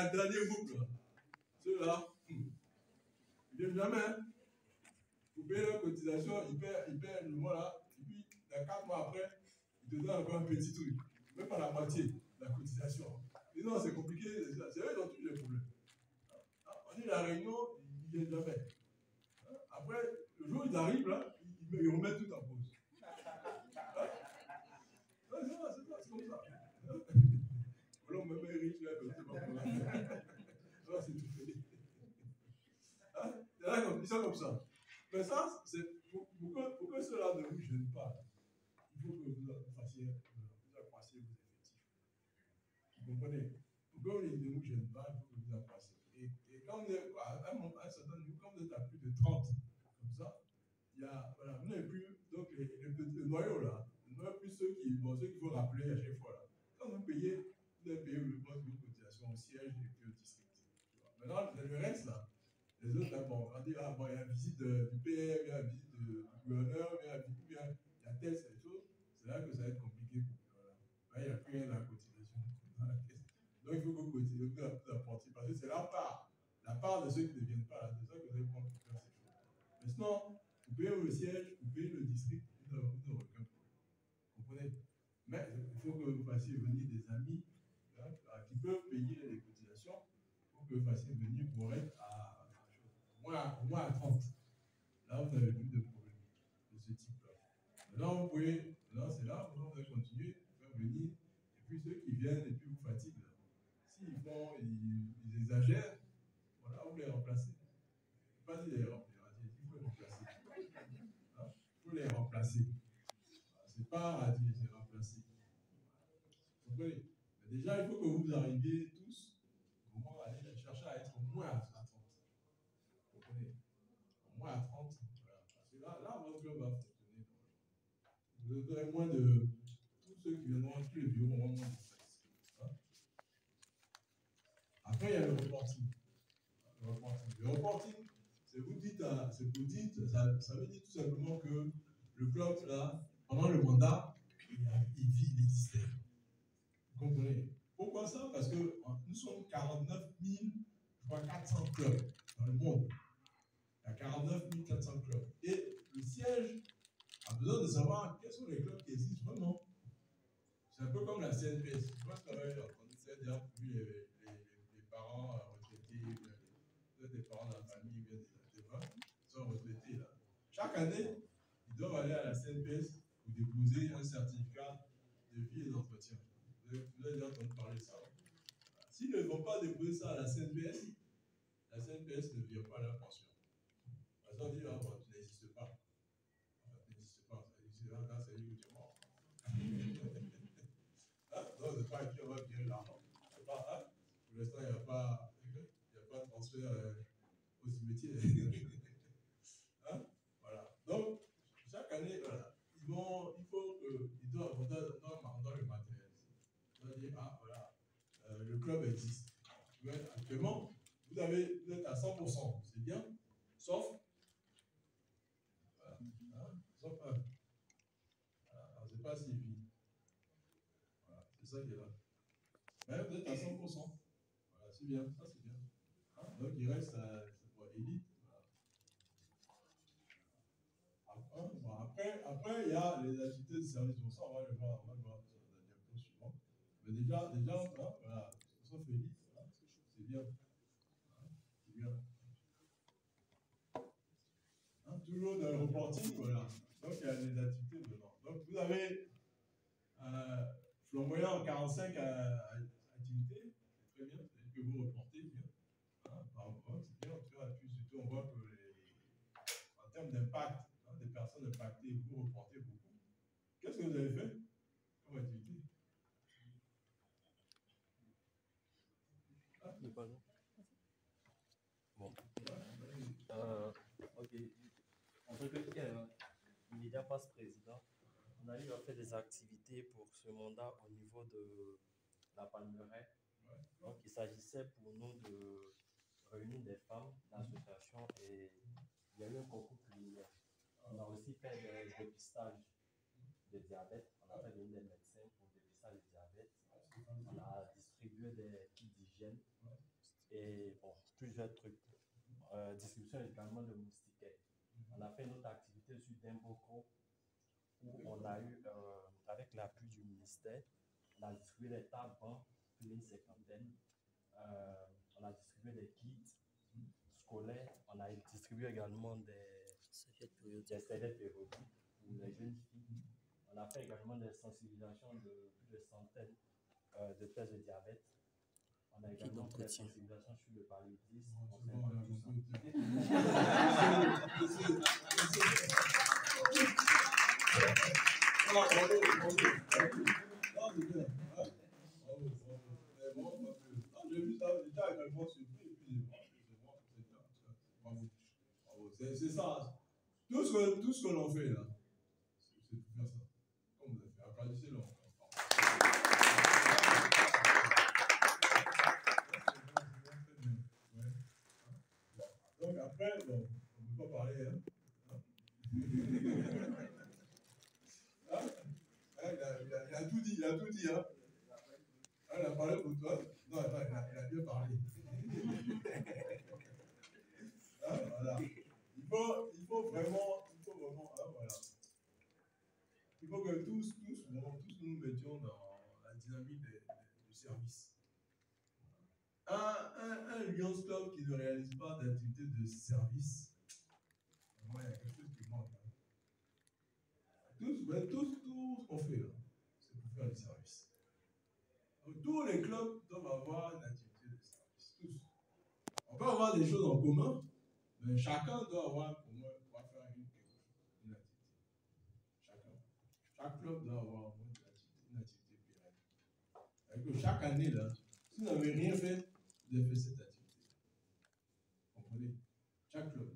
a un dernier groupe là. Ceux-là, ils ne viennent jamais. Hein. Vous payez leur cotisation, ils paient le mois là, et puis 4 mois après, ils te donnent encore un petit truc. Même pas la moitié de la cotisation. Et non, c'est compliqué, c'est eux qui ont tous les problèmes. On dit la réunion, ils ne viennent jamais. Après, le jour où ils arrivent là, ils remettent tout en pause. C'est comme ça. Alors, même les riches, là, c'est pas pour là. C'est tout fait. Ils sont comme ça. Mais ça, c'est pour que cela ne vous gêne pas, il faut que vous fassiez, vous accroissiez vos effectifs. Vous comprenez? Pour que ne vous gêne pas, il faut que vous accroissiez. Et quand vous êtes à un certain niveau, quand vous êtes à plus de 30, comme ça, il y a, voilà, vous n'avez plus, donc le noyau là, le noyau plus ceux qu'il faut rappeler à chaque fois là. Quand vous payez, vous avez payé le poste de cotisation au siège et puis au district. Maintenant, le reste là, les autres, là, bon, on dit, ah bon, il y a la visite du PM, il y a la visite du gouverneur, il y a la visite, il y a telle, cette chose, c'est là que ça va être compliqué pour vous. Voilà. Là, il n'y a plus rien à la cotisation dans la caisse. Donc, il faut que vous cotisez, vous apportiez, parce que c'est la part de ceux qui ne viennent pas là, c'est ça que vous allez prendre pour faire ces choses. Mais sinon, vous payez le siège, vous payez le district, vous n'aurez aucun problème. Vous comprenez? Mais il faut que vous fassiez venir des amis là, qui peuvent payer les cotisations pour que vous fassiez venir pour être au moins à 30. Là, vous n'avez plus de problème de ce type-là. Maintenant, c'est là où vous allez continuer à faire venir. Et puis, ceux qui viennent et puis vous fatiguent, s'ils exagèrent, voilà, vous les remplacez. Pas dire les remplacer, il faut les remplacer. Hein? Il faut les remplacer. C'est pas radier, c'est remplacer. Vous comprenez? Mais déjà, il faut que vous arriviez tous à aller chercher à être au moins à 30. Vous comprenez? Au moins à 30. Voilà. Parce que là, votre club va fonctionner. Vous aurez moins de. Tous ceux qui viendront, tous les bureaux auront moins de stress. Hein? Après, il y a le reporting. Le reporting, c'est vous dites, ça veut dire tout simplement que le club, là, pendant le mandat, il vit les systèmes. Vous comprenez? Pourquoi ça? Parce que nous sommes 49 400 clubs dans le monde. Il y a 49 400 clubs. Et le siège a besoin de savoir quels sont les clubs qui existent vraiment. C'est un peu comme la CNPS. Je pense qu'on avait entendu ça déjà, vu les parents retraités, des parents de la famille, des gens sont retraités là. Chaque année, ils doivent aller à la CNPS pour déposer un certificat de vie et d'entretien. Vous avez déjà entendu parler de ça. S'ils ne vont pas déposer ça à la CNPS ne vient pas à leur pension. Parce qu'on dit, ah bon, tu n'existes pas. Tu n'existes pas. Ça existe là, c'est lui que tu es mort. Non, c'est pas qui on va virer l'argent. C'est pas, hein? Pour l'instant, il n'y a pas de transfert au cimetière. Hein? Voilà. Donc, chaque année, voilà, ils doivent dans le matériel. Ils doivent dire, ah voilà, le club existe. Actuellement, vous êtes à 100%, c'est bien, sauf sauf un. Alors, je ne sais pas s'il vit. Voilà, c'est ça qui est là. Mais vous êtes à 100%. Voilà, c'est bien, ça c'est bien. Hein? Donc, il reste pour élite. Voilà. Après, il y a les activités de service. Pour ça, on va le voir dans la diapo suivante. Mais déjà hein, voilà, sauf élite, voilà, c'est bien. Hein? C'est bien. Hein? Toujours dans le reporting, voilà. Donc, il y a des activités dedans. Donc, vous avez flamboyant 45 activités, c'est très bien, c'est que vous reportez bien. Hein, c'est bien, en tout cas, et puis surtout, on voit que en termes d'impact, hein, des personnes impactées, vous reportez beaucoup. Qu'est-ce que vous avez fait comme activité? Ah? Bon. Ok. En tant qu'immédiat passe-président, on a eu à faire des activités pour ce mandat au niveau de la Palmeraie. Ouais. Donc, il s'agissait pour nous de réunir des femmes d'associations et il y a eu un concours culinaire. On a aussi fait des dépistages de diabète. On a fait venir des médecins pour dépistage de diabète. On a distribué des kits d'hygiène. et bon, plusieurs trucs. Distribution également de moustiquaires. On a fait une autre activité sur Demboko où on a eu, avec l'appui du ministère, on a distribué des tables, plus d'une cinquantaine. On a distribué des kits scolaires. On a distribué également des serviettes périodiques pour les jeunes filles. On a fait également des sensibilisations de plus de centaines de tests de diabète. On a également fait des sensibilisations sur le paludisme. C'est ça. Tout ce que l'on fait là, c'est pour faire ça. Comme vous avez fait, applaudissez-le encore. Donc après, bon, on ne peut pas parler. Hein? Il a tout dit, il a tout dit. Hein? Il a parlé pour toi. Non, il a bien parlé. Hein, voilà. Il faut vraiment, hein, voilà. Il faut que tous nous mettions dans la dynamique du service. Un Lions Club qui ne réalise pas d'activité de service, vraiment, il y a quelque chose qui manque. Hein. Tout ce qu'on fait, c'est pour faire du service. Donc, tous les clubs doivent avoir une activité de service. Tous. On peut avoir des choses en commun, mais chacun doit avoir pour moi pouvoir faire une activité. Chaque club doit avoir une activité pérenne. C'est-à-dire que chaque année, là, si vous n'avez rien fait, vous avez fait cette activité. Vous comprenez? Chaque club.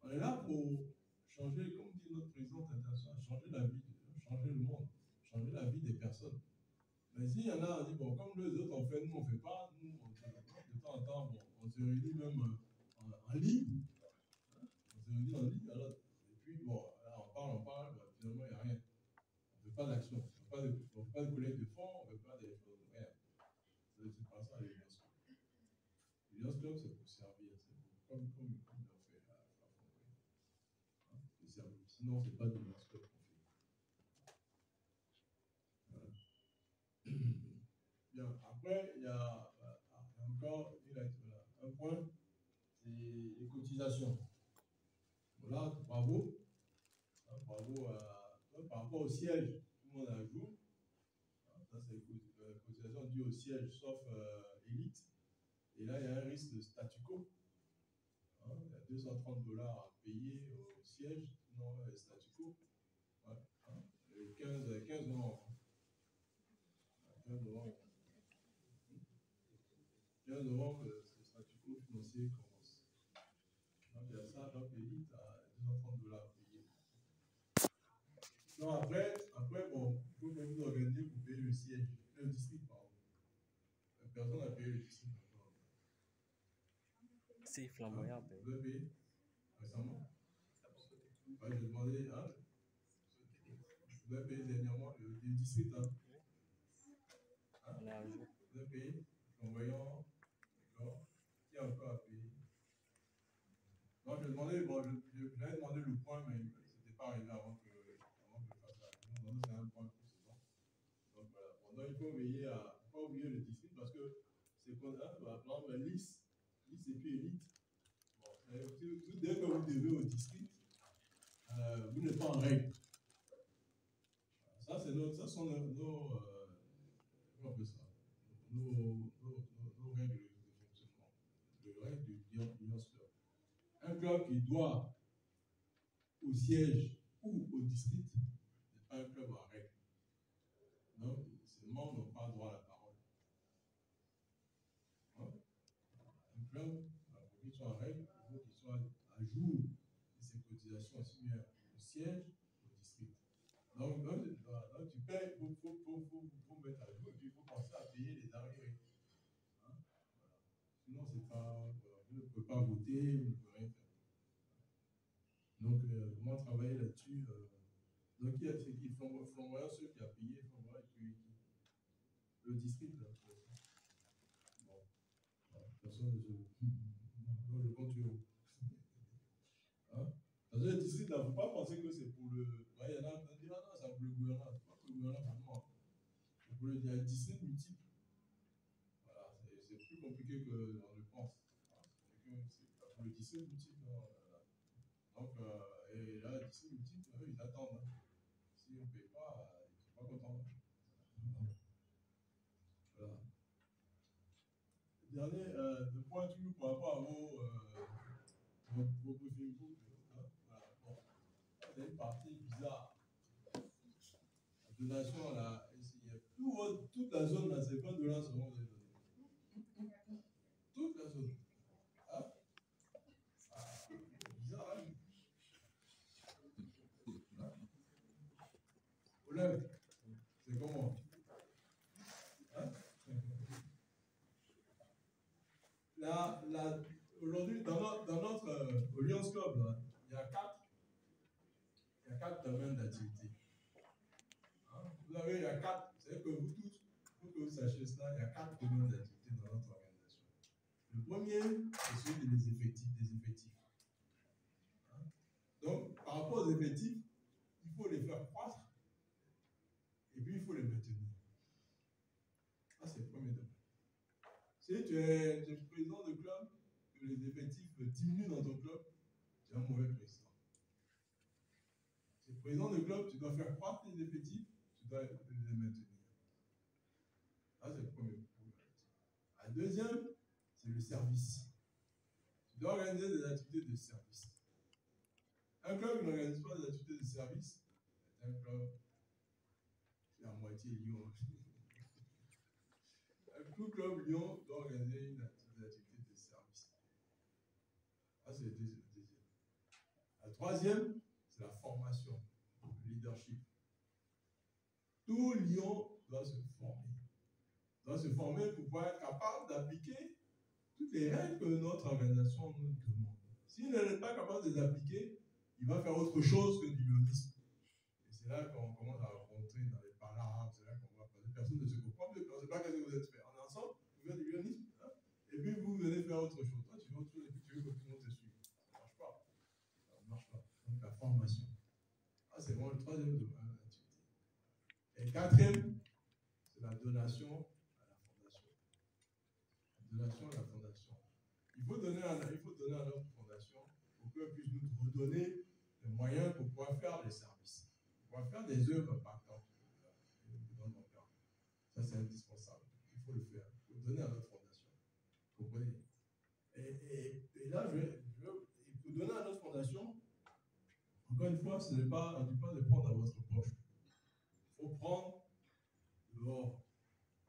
On est là pour changer, comme dit notre présidente internationale, changer la vie, changer le monde, changer la vie des personnes. Mais s'il y en a, on dit, bon, comme les autres ont fait, nous on ne fait pas, nous, de temps en temps, bon, on se réunit même en ligne. Hein? On se réunit en ligne, alors, et puis, bon, là, on parle, ben, finalement, il n'y a rien. On ne fait pas d'action, on ne fait pas de collecte de fonds, on ne fait pas des choses, rien. C'est pas ça, les Lions Club. Les Lions Club, c'est pour servir, c'est pour, comme ils l'ont fait à Fontaine. Hein? C'est servir. Sinon, ce n'est pas des Lions Club qu'on fait. Voilà. Bien, après, il y a encore un point, c'est les cotisations. Voilà, bravo. Bravo par rapport au siège, tout le monde a joué. Ça, c'est cotisation due au siège, sauf élite. Et là, il y a un risque de statu quo. Il y a $230 à payer au siège, non statu quo. Ouais, 15 novembre. 15 novembre. 15 novembre, c'est le statu quo financier commence. Donc, il y a ça, donc l'élite a $230 à payer. Non, après, bon, il faut que vous organisiez pour payer le siège, le district, pardon. Personne n'a payé le district encore. C'est flamboyant. Vous avez payé récemment? J'ai demandé, hein? Vous avez payé dernièrement le district, hein? Vous avez payé? Flamboyant, d'accord. Qui a encore à payer? Non, j'ai demandé, bon, j'avais demandé le point, mais c'était pas arrivé avant que je fasse ça. Non, c'est un point précédent. Donc voilà. Bon, donc, il faut veiller à ne pas oublier le district parce que c'est qu'on a, par exemple, liste et puis élite. Bon, dès que vous devez au district, vous n'êtes pas en règle. Ça, sont nos comment on appelle ça? Nos règles de fonctionnement. Les règles du Lions Club. Un club qui doit au siège ou au district n'est pas un club en règle. Donc, ces membres n'ont pas droit à la parole. Hein? Un club, pour qu'il soit en règle, il faut qu'il soit à jour de ses cotisations aussi bien au siège qu'au district. Donc tu payes, il faut mettre à jour et puis il faut penser à payer les arriérés. Hein? Voilà. Sinon, c'est pas, vous ne pouvez pas voter, vous ne pouvez rien faire. Donc, comment travailler là-dessus? Donc, c'est qui Flamboyant, ceux qui a payé Flamboyant et puis le district. Là, bon. Voilà. personne ne se... Non, je compte sur vous. Hein? Parce que le district, il ne faut pas penser que c'est pour le... Ouais, il y en a qui disent, ah non, c'est pour le gouvernement. C'est pas pour le gouvernement, non. C'est pour le... Il y a un district multiple. Voilà, c'est plus compliqué que on le pense. C'est pour le district multiple. Donc, et là, le district multiple, eux, ils attendent. Hein. Si on ne paye pas, ils ne sont pas contents. Voilà. Dernier point toujours par rapport à vos briefing book. Hein? Voilà. Bon. C'est une partie bizarre. La donation, là, toute la zone, là, c'est $20 seront vous donner. Toute la zone. Hein? Bizarre, hein? Olympe, c'est comment? Hein? Aujourd'hui, dans notre Lions Club, là, il y a quatre domaines d'activité. Hein? Vous avez, il y a quatre, c'est que vous tous, pour que vous sachiez cela, il y a 4 domaines d'activité dans notre organisation. Le premier, c'est celui des effectifs. Hein? Donc, par rapport aux effectifs, il faut les faire croître et puis il faut les maintenir. Ça, c'est le premier domaine. Si tu es président de club, que les effectifs diminuent dans ton club, tu es un mauvais président. Si tu es président de club, tu dois faire croître les effectifs, tu dois les maintenir. Ça, c'est le premier problème. La deuxième, c'est le service. Tu dois organiser des activités de service. Un club qui n'organise pas des activités de service, c'est un club qui est à moitié Lyon. Tout club Lyon doit organiser des activités de service. Ça, c'est le deuxième. La troisième, c'est la formation, le leadership. Tout Lyon doit se former. Doit se former pour pouvoir être capable d'appliquer toutes les règles que notre organisation nous demande. S'il n'est pas capable de les appliquer, il va faire autre chose que du lyonisme. Et c'est là qu'on commence à rencontrer dans les parlarabes, c'est là qu'on voit que personne ne se comprend mieux, on ne sait pas ce que vous êtes fait. En ensemble, vous faites du lyonisme, hein? Et puis vous venez faire autre chose. Toi, tu fais autre chose et puis tu veux que tout le monde te suive. Ça ne marche pas. Ça ne marche pas. Donc la formation. Ah, c'est vraiment le troisième domaine d'activité. Et quatrième, c'est la donation à la fondation. La donation à la fondation. Il faut donner à notre fondation pour qu'elle puisse nous redonner les moyens pour pouvoir faire des services, pour pouvoir faire des œuvres impactantes dans nos cas. Ça, c'est indispensable. Il faut le faire. Il faut donner à notre fondation. Vous comprenez? Et là, il faut donner à notre fondation. Encore une fois, ce n'est pas, on ne dit pas de prendre dans votre poche. Il faut prendre dehors,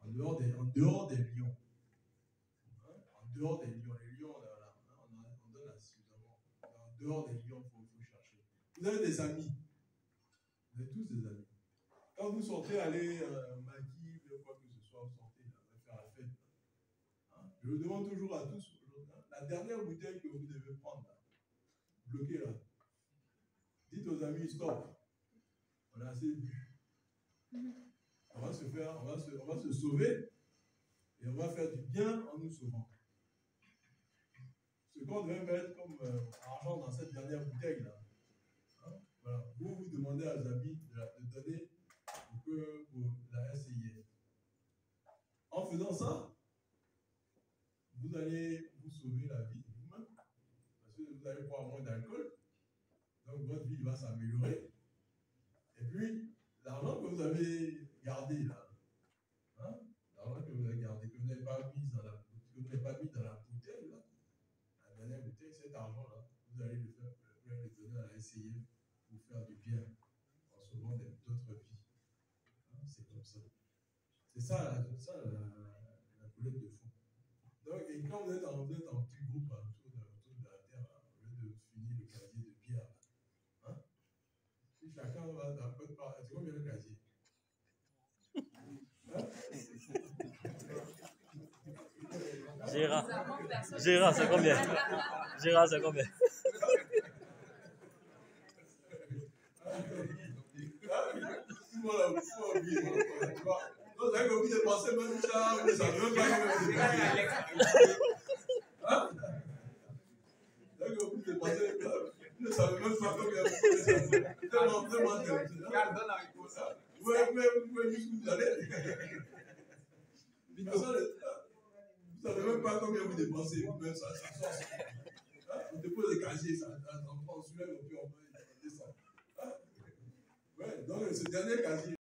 en dehors des lions. Hein? En dehors des lions. Les lions, on donne suffisamment. En dehors des lions, il faut chercher. Vous avez des amis. Vous avez tous des amis. Quand vous sortez, aller Magui, quoi que ce soit, vous sortez, là, vous allez faire la fête. Hein? Je le demande toujours à tous. La dernière bouteille que vous devez prendre, là, bloquez là. Dites aux amis, stop. On a assez bu. On va se sauver et on va faire du bien en nous sauvant. Ce qu'on devait mettre comme argent dans cette dernière bouteille là. Hein? Voilà. Vous demandez à vos amis de donner pour la SIF. En faisant ça, vous allez vous sauver la vie vous-même. Parce que vous allez boire moins d'alcool. Donc votre vie va s'améliorer. Et puis, l'argent que vous avez gardé là, hein, l'argent que vous avez gardé, que vous n'avez pas mis dans la bouteille là, la dernière bouteille, cet argent-là, vous allez le donner à la SIF pour faire du bien en sauvant d'autres vies. Hein, c'est comme ça. C'est ça la collecte de fonds. Donc, et quand vous êtes en petit groupe autour de la terre, au lieu de finir le casier de bière, hein, si chacun va d'un peu de part, c'est combien le casier? Hein? Gérard, c'est combien? Gérard, c'est combien? Voilà, vous oubliez. Vous avez oublié de penser même ça, vous ne savez même pas comment c'est. pas combien vous pouvez tellement Regarde, donne la réponse. vous pouvez jusqu'où vous allez. Vous savez même pas combien vous dépensez, vous-même, ça sort. On dépose le casier, ça prend, on soulève, et puis on peut descendre. Ouais, donc ce dernier casier.